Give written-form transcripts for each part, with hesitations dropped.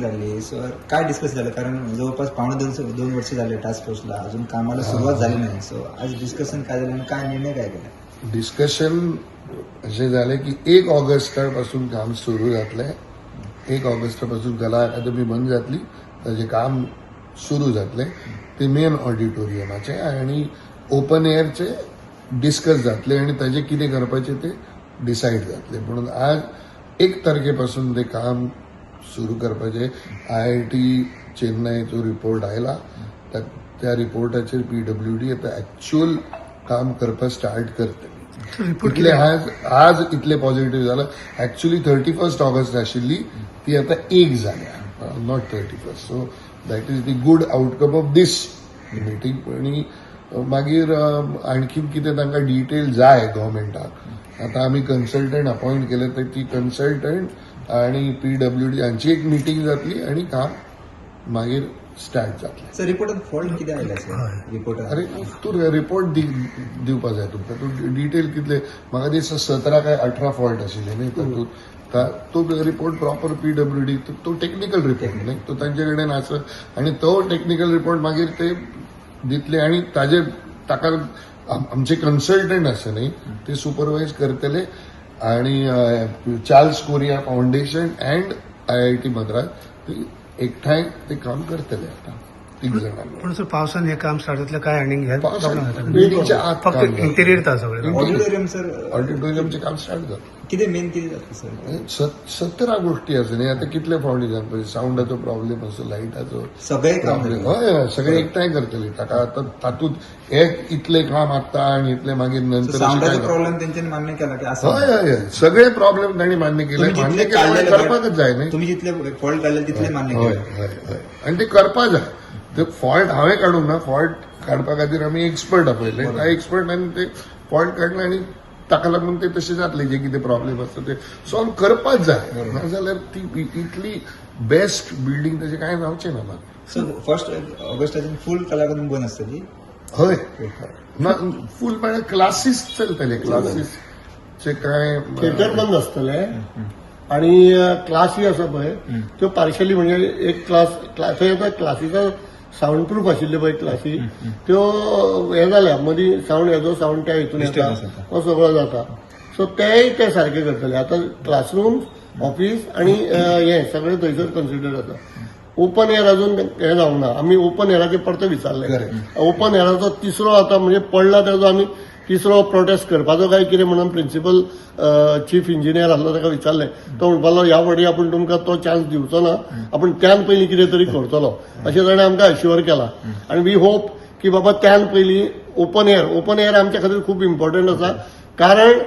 झाली. सो काय डिस्कस झालं, कारण जवळपास दोन वर्ष झाले टास्क फोर्सला, अजून कामाला सुरुवात झाली नाही. सो आज डिस्कशन काय झालं आणि काय निर्णय काय केला? डिस्कशन असे झाले की 1 ऑगस्टापासून काम सुरू जातलंय. 1 ऑगस्टापासून कला अकादमी बंद जातली, त्याचे काम सुरू जातले. ते मेन ऑडिटोरियमाचे आणि ओपन एअरचे डिस्कस जातले आणि ताजे कितें करपाचे ते डिसाईड जातले. म्हणून आज 1 तारखेपासून ते काम सुरू करपाचे. IIT चेन्नईचो रिपोर्ट आयला, त्या रिपोर्टाचेर PWD आता ऍक्च्युअल काम करपाक स्टार्ट करतली. इतले आज इतले पॉझिटिव्ह झालं. ऍक्च्युअली 31 ऑगस्ट आशिल्ली ती आता 1 जाल्या, not 31. So that is the good outcome of this meeting. आणि मागीर आणखीन कितें तांकां डिटेल जाय गव्हर्मेंटाक, आता आमी कन्सल्टंट अपॉइंट केले, तर ती कन्सल्टंट आणि PWD हांची एक मिटींग जातली आणि काम मागीर स्टार्ट जातलें. सर रिपोर्टात फॉल्ट किती आयला सर रिपोर्टात? अरे तू रिपोर्ट दिवपा जाय तुमकां. तू डिटेल कितले, म्हाका दिसता 17 काय 18 फॉल्ट आशिल्ले न्ही तातूंत. तो रिपोर्ट प्रॉपर PWD तो टेक्निकल रिपोर्ट न्ही, तो तांचे कडेन आसा आणि तो टेक्निकल रिपोर्ट मागीर ते दितले आणि ताका आमचे कन्सल्टंट आसा न्ही ते सुपरवायज करतले. आणि Charles Korea foundation and IIT Madras एकठांय ते काम करतले आता 3 जणांनी. पण सर पावसान हे काम स्टार्ट जातलं काय आणि बिल्डिंगच्या आत फक्त काम जातं. इंटेरियर ता सगळे ऑडिटोरियम सर ऑडिटोरियमचे काम स्टार्ट जातं. किती मेन किती जातं सर? 17 गोष्टी आसा न्ही. आता कितले फावटी जावपाचे, साऊंडाचो प्रॉब्लेम असो, लायटाचो सगळे काम प्रॉब्लेम, हय सगळे एकठांय करतले. ताका आता तातूंत एक इतले काम आता आणि इतले मागीर नंतर साऊंडाचा प्रॉब्लेम त्यांच्यानी मान्य केला की असं हय हय हय सगळे प्रॉब्लेम तांणी मान्य केले. तुम्ही मान्य जितले केले काढलेले करपाकच जाय न्ही. तुम्ही जितले फॉल्ट काढले तितले मान्य हय केले. हय हय आणि ते करपा जाय. ते फॉल्ट हांवें काडूंक ना, फॉल्ट काडपा खातीर आमी एक्सपर्ट आपयले. त्या एक्सपर्टांनी ते फॉल्ट काडले आणि ताका लागून ते तशें जातले जे कितें प्रॉब्लेम आसता ते सॉल्व करपाच जाय. नाजाल्यार ती इतली बेस्ट बिल्डींग तशें कांय जावचें ना मागीर. सर 1 ऑगस्टाच्यान फुल कलाकादमी बंद आसतली. हय फूल म्हळ्यार क्लासीस चलतले. क्लासीसचे काय थिएटर बंद आसतले आणि क्लासी आसा पळय त्यो पार्शली, म्हणजे एक थंय आता क्लासीचो साऊंड प्रूफ आशिल्ल्यो पळय क्लासी, त्यो हे जाल्या मदीं साऊंड येजो साऊंड त्या हितून येता हो सगळो जाता. सो तेय ते सारखे करतले. आता क्लासरूम, ऑफिस आणि हे सगळे थंयसर कन्सिडर जाता. ओपन एअर अजून हे जावंक ना. आमी ओपन एअराचे परते विचारले. ओपन एअराचो तिसरो आता म्हणजे पडला तेजो आमी तिसरो प्रोटेस्ट करपाचो काय कितें म्हणून प्रिन्सिपल चीफ इंजिनियर आसलो ताका विचारलें. तो म्हणपालो ह्या फावटी आपूण तुमकां तो चान्स दिवचो ना, आपूण त्यान पयलीं कितें तरी करतलो अशें ताणें आमकां अश्युअर केला. आनी वी होप की बाबा त्यान पयलीं ओपन एअर आमच्या खातीर खूब इम्पॉर्टंट आसा. कारण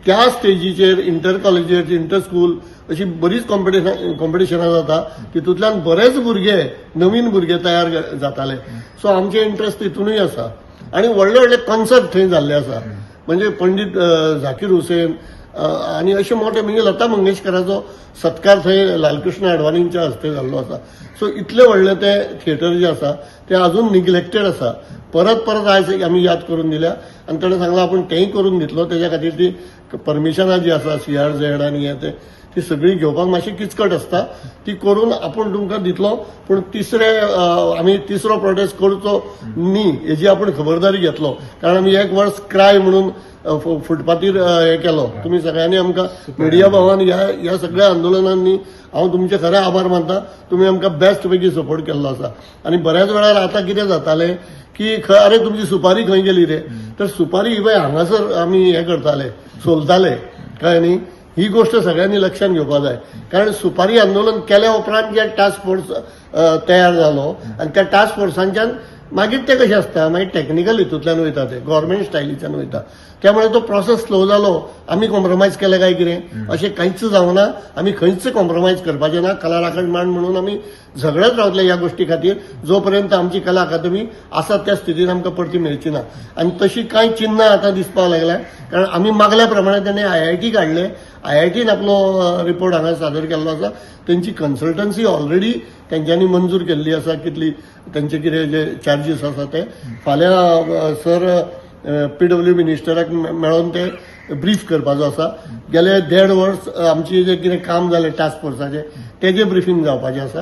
त्या स्टेजीचेर इंटर कॉलेजीचेर, इंटर स्कूल अशी बरीच कॉम्पिटिशनां जाता. तितूंतल्यान बरेच भुरगे, नवीन भुरगे तयार जाताले. सो आमचें इंट्रस्ट तितूनय आसा. आणि व्हडले व्हडले कॉन्सर्ट थंय जाल्ले आसा. म्हणजे पंडीत झाकीर हुसेन आणि अशे मोठे, म्हणजे लता मंगेशकराचो सत्कार थंय लालकृष्ण अडवाणींच्या हस्ते जाल्लो आसा. सो इतले व्हडले ते थिएटर जे आसा ते अजून निग्लेक्टेड आसा. परत आयज आमी याद करून दिल्या आनी ताणें सांगलां आपूण तेंय करून दितलो. तेज्या खातीर ती परमिशनां जी आसा CRZ आणि हे ते ती सगळी घेवपाक मातशी किचकट आसता. ती करून आपूण तुमकां दितलो. पूण आमी तिसरो प्रोटेस्ट करचो न्ही हेजी आपूण खबरदारी घेतलो. कारण आमी 1 वर्स क्राय म्हणून फुटपाथीर हे केलो. तुमी सगळ्यांनी आमकां मिडिया भावान ह्या सगळ्या आंदोलनांनी हांव तुमचे खरे आभार मानता. तुमी आमकां बेस्ट पैकी सपोर्ट केल्लो आसा. आनी बऱ्याच वेळार आतां कितें जातालें की अरे तुमची सुपारी खंय गेली रे, तर सुपारी ही पळय हांगासर आमी हे करताले, सोलताले कळ्ळें न्ही. ही गोष्ट सगळ्यांनी लक्षात घेवपाक जाय. कारण सुपारी आंदोलन केल्या उपरांत जे टास्क फोर्स तयार जालो आणि त्या टास्क फोर्सांच्यान मागीर ते कशें आसता, मागीर टॅक्निकल हितूंतल्यान वयता, ते गव्हर्मेंट स्टायलीच्यान वयता. त्यामुळे तो प्रोसेस स्लो जालो. आमी कॉम्प्रोमायज केलें काय कितें अशें कांयच जावं ना. आमी खंयच कॉम्प्रोमायज करपाचें ना. कला राखण मान म्हणून आमी झगडत रावतले ह्या गोष्टी खातीर जो पर्यंत आमची कला अकादमी आसा त्या स्थितीन आमकां परती मेळची ना. आनी तशी कांय चिन्नां आतां दिसपाक लागल्या. कारण आमी मागल्या प्रमाणे तेणें IIT काडले. IITन आपलो रिपोर्ट हांगा सादर केल्लो आसा. तेंची कन्सल्टन्सी ऑलरेडी तेंच्यांनी मंजूर केल्ली आसा. कितली तेंचे कितें जे चार्जीस आसा ते फाल्यां सर PW मिनिस्टराक मेळोन ते ब्रीफ करपाचो आसा. गेले 1.5 वर्स आमची जे कितें काम जालें टास्क फोर्साचें तेजें ब्रिफींग जावपाचें आसा.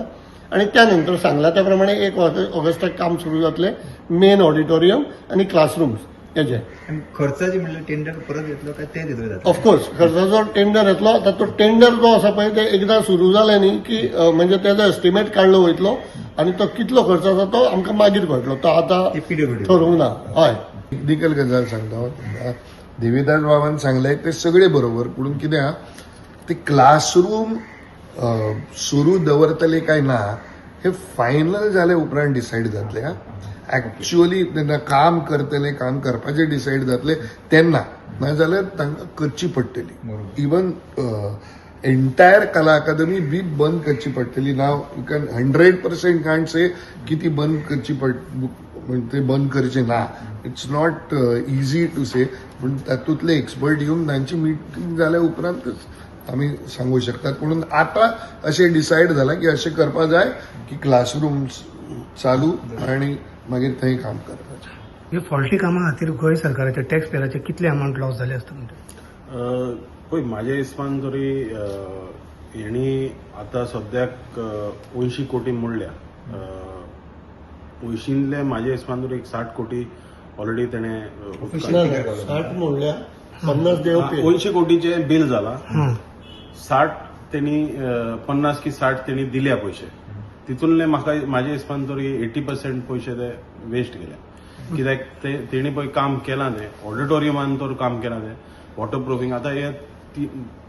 आणि त्यानंतर सांगला त्याप्रमाणे 1 ऑगस्टाक काम सुरू जातले मेन ऑडिटोरियम आणि क्लासरूम्स हेजे. आणि खर्चाची म्हणलं टेंडर परत येतलो काय ते देतलो जाता ऑफकोर्स खर्चाचो टेंडर येतलो. आता तो टेंडर जो आसा पळय ते एकदां सुरू जालें न्ही की म्हणजे तेजो एस्टिमेट काडलो वयतलो आणि तो कितलो खर्च आसा तो आमकां मागीर कळटलो. तो आतां PWD ठरोवंक ना. हय टेक्निकल गजाल सांगता देविदास बाबान सांगले ते सगळे बरोबर, पूण कितें आहा ते क्लासरूम सुरू दवरतले काय ना हे फायनल जाले उपरांत डिसायड जातले. ऍक्च्युअली तेन्ना काम करतले, काम करपाचे डिसायड जातले तेन्ना, नाजाल्यार तांकां करची पडटली. इवन एंटायर कला अकादमी बी बंद करची पडटली. नाव यू कॅन 100% कांट से की ती बंद करची ते बंद करचे ना. इट्स नॉट इझी टू से, पण तातूंतले एक्सपर्ट येऊन तांची मिटींग जाल्या उपरांतच आमी सांगू शकतात. म्हणून आता अशें डिसायड जाला की अशें करपा जाय की क्लासरूम्स चालू आणि मागीर थंय काम करपाचें. हे फॉल्टी कामां खातीर गोंय सरकाराचे टॅक्स पेयराचे कितले अमावंट लॉस जाले आसता म्हणजे? पळय म्हाज्या हिसपान तरी हेणी आतां सद्याक 80 कोटी मोडल्या. 80तले म्हाज्या हिसपान तरी 60 कोटी ऑलरेडी तेणे 60 म्हणल्या 50 देव पे. 80 कोटीचे बिल जाला. हां 60 तेणी 50 की 60 तेणी दिल्या पयशे. तितूनले म्हाका म्हाज्या हिसपान तरी 80% पयशे ते वेस्ट गेल्या. कित्याक तेणी पळय काम केलां ते ऑडिटोरियमान तर काम केलां ते वॉटर प्रुफींग. आतां हे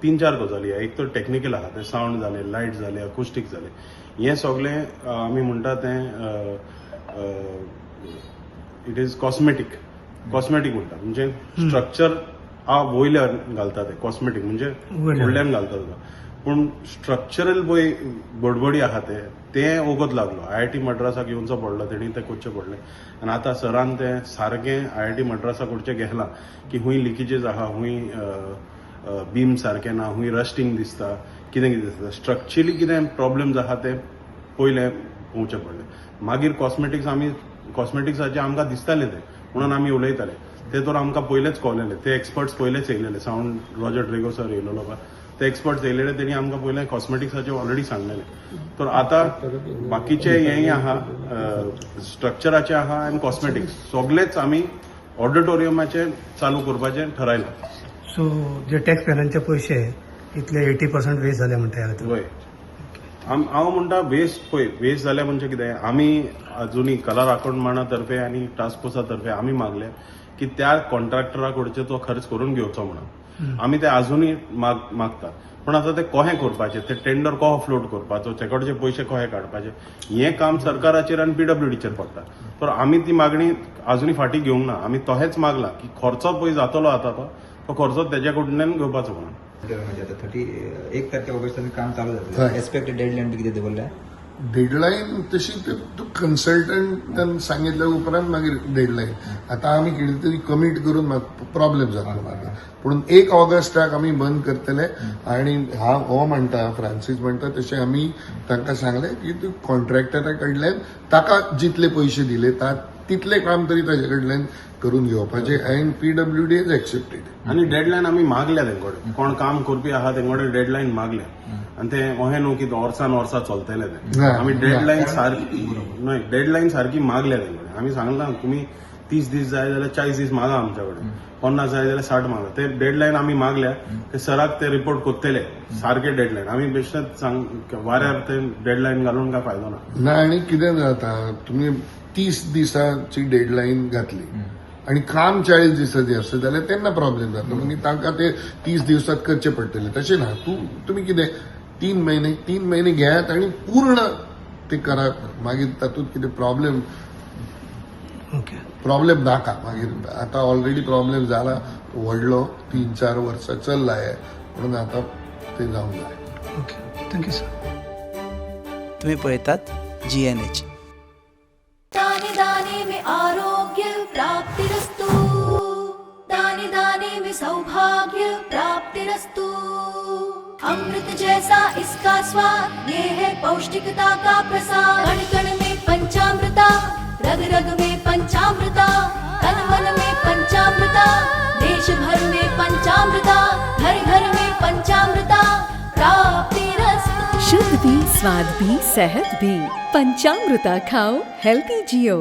3-4 गजाली. एक तर टॅक्निकल आहा, ते सावंड जाले, लायट जाले, अकुस्टीक जाले. हे सगळें आमी म्हणटा तें इट इज कॉस्मेटीक म्हणटा. म्हणजे स्ट्रक्चर वयल्यान घालता ते कॉस्मेटीक म्हणजे फुडल्यान घालता तुका. पूण स्ट्रक्चरल पळय बडबडी आहा ते ओगत लागलो. IIT मद्रासाक येवचो पडलो, तेणी ते करचें पडलें. आनी आतां सरान तें सारकें IIT मद्रासाक करचें घेतलां की हुंय लिकेजीस आहा, हुंय बीम सारके ना, हुंय रस्टिंग दिसता, कितें दिसता. स्ट्रक्चरली कितें प्रॉब्लेम्स आहा ते पयले पोवचें पडलें. मागीर कॉस्मेटिक्साचें आमकां दिसतालें ते, म्हणून आमी उलयताले. ते तर आमकां पयलेच कळलेले. ते एक्सपर्ट्स पयलेच येयलेले. सावंड रॉजर ड्रेगो सर येयलेलो पळय, ते एक्सपर्ट्स येयलेले. तेणी आमकां पयलें कॉस्मेटिक्साचें ऑलरेडी सांगलेलें. तर आतां बाकीचे हेय आहा, स्ट्रक्चराचे आहा आनी कॉस्मेटिक्स सगळेच आमी ऑडिटोरियमाचे चालू करपाचें ठरयलां. सो जे टॅक्स पेयरांचे पयशे इतले 80% वेस्ट जाले म्हणटा ह्या खातीर. वय हांव म्हणटा वेस्ट जाले म्हणजे कितें. आमी अजुनी कला राखणदारा तर्फे आनी टास्क फोर्सा तर्फे आमी मागले की त्या कॉन्ट्रॅक्टरा कडचे तो खर्च करून घेवचो म्हणून. आमी ते अजुनूय मागतात. पण आता ते कशें करपाचें, ते टेंडर कसो फ्लोट करपाचो, ते कडचे पयशे कशे काडपाचे, हें काम सरकाराचेर आनी PWDचेर पडटा. तर आमी ती मागणी अजुनूय फाटीं घेवंक ना. आमी तशेंच मागला की खर्चो पळय जातलो आतां तो खर्चो तेज्या कडल्यान घेवपाचो म्हणून. म्हणजे आता 1 तारखे ऑगस्ट काम चालू हय. जातं. एक्सपेक्टेड डेडलाईन किती ते बोलल्या? डेडलाईन तशी तू कन्सल्टंटान सांगितल्या उपरांत मागीर डेडलाईन. आता आमी कितें तरी कमीट करून प्रॉब्लेम जातलो मागीर. पूण 1 ऑगस्टाक आमी बंद करतले. आणि हो म्हणटा, फ्रांसीस म्हणटा तशें आमी तांकां सांगलें की तूं कॉन्ट्रॅक्टरा कडल्यान ताका जितले पयशे दिले तितले काम तरी ताचे कडल्यान करून घेवपाचे. And PWD is accepted. आनी डेडलायन आमी मागल्या तेंकडे. कोण काम करपी आहा तेंकडे डेडलायन मागल्या. आनी ते अशें न्हू की वर्सा चलतले ते. आमी डेडलायन सारकी मागल्या तेंकडे. आमी सांगलां तुमी 30 दीस जाय जाल्यार 40 दीस मागा आमच्या कडेन, 50 जाय जाल्यार 60 मागा. ते डेडलायन आमी मागल्या. ते सराक ते रिपोर्ट करतले सारके डेडलायन. आमी बेश्टेच वाऱ्यार ते डेडलायन घालून काय फायदो ना. आणि कितें जाता, तुमी 30 दिसाची डेडलाईन घातली आणि काम 40 दिसांचे आसता जाल्यार तेन्ना प्रॉब्लेम जाता. म्हणजे तांकां ते 30 दिवसात करचे पडटले. तशें ना. तुमी कितें 3 महिने घेयात आणि पूर्ण ते करात. मागीर तातूंत कितें प्रॉब्लेम नाका. मागीर आतां ऑलरेडी प्रॉब्लेम जाला व्हडलो. 3-4 वर्सां चल्ला हे, म्हणून आतां ते जावंक जाय. Okay, thank you sir. तुम्ही पळयतात GNH. दाने दाने में आरोग्य प्राप्तिरस्तु, दाने दाने में सौभाग्य प्राप्तिरस्तु. अमृत जैसा इसका स्वाद, ये है पौष्टिकता का प्रसाद. कण कण में पंचामृता, रग रग में पंचामृता, तन मन में पंचामृता, देश भर में पंचामृता, घर घर में पंचामृता प्राप्तिरस्तु. शुद्ध भी स्वाद भी सेहत भी पंचामृता खाओ हेल्थी जियो।